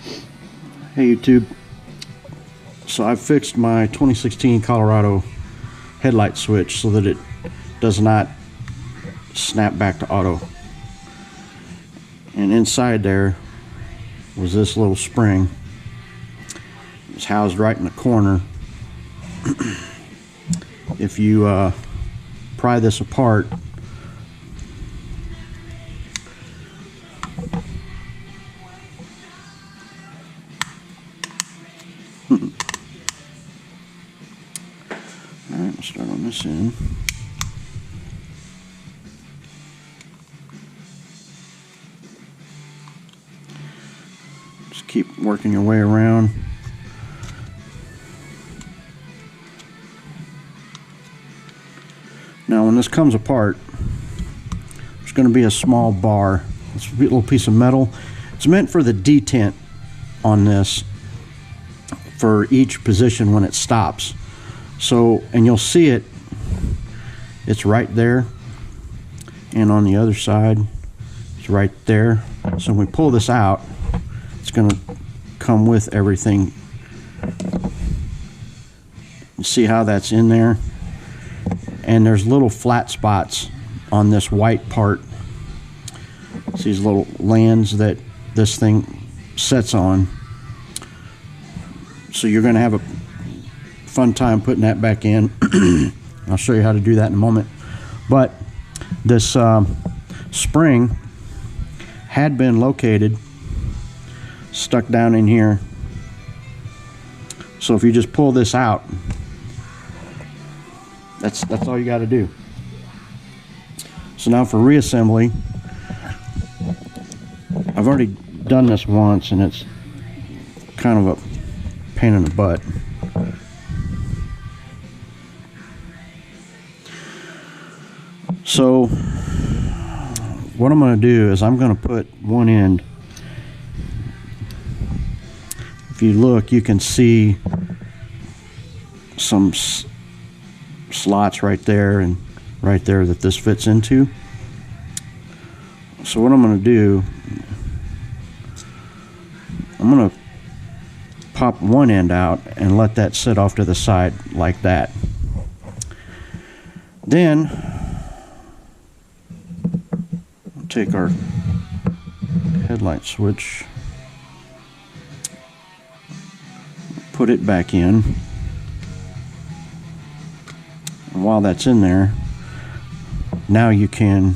Hey YouTube, so I've fixed my 2016 Colorado headlight switch so that it does not snap back to auto. And inside there was this little spring. It's housed right in the corner. If you pry this apart, alright, we'll start on this end. Just keep working your way around. Now when this comes apart, there's going to be a small bar. It's a little piece of metal. It's meant for the detent on this for each position when it stops. So, and you'll see it, it's right there, and on the other side it's right there. So when we pull this out, it's going to come with everything. You see how that's in there? And there's little flat spots on this white part. It's these little lands that this thing sets on. So you're going to have a fun time putting that back in. I'll show you how to do that in a moment. But this spring had been located, stuck down in here. So if you just pull this out, that's all you got to do. So now for reassembly, I've already done this once and it's kind of a pain in the butt. So what I'm going to do is I'm going to put one end. If you look, you can see some slots right there and right there that this fits into. So what I'm going to do, I'm going to pop one end out and let that sit off to the side like that. Then we'll take our headlight switch, put it back in. And while that's in there, now you can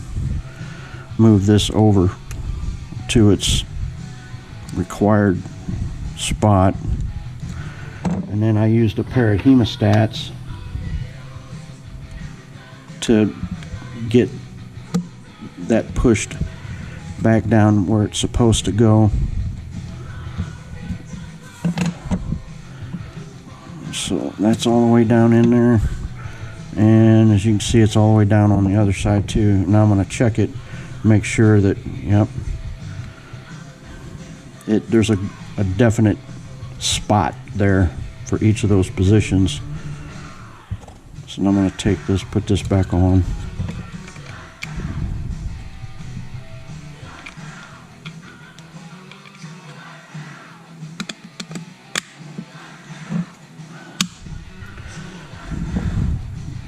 move this over to its required spot. And then I used a pair of hemostats to get that pushed back down where it's supposed to go. So that's all the way down in there. And as you can see, it's all the way down on the other side too. Now I'm going to check it, make sure that, yep, there's a definite spot there for each of those positions. So now I'm going to take this, put this back on.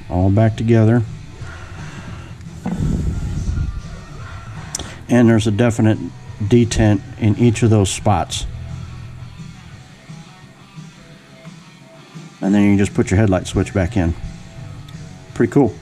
All back together. And there's a definite detent in each of those spots. And then you can just put your headlight switch back in. Pretty cool.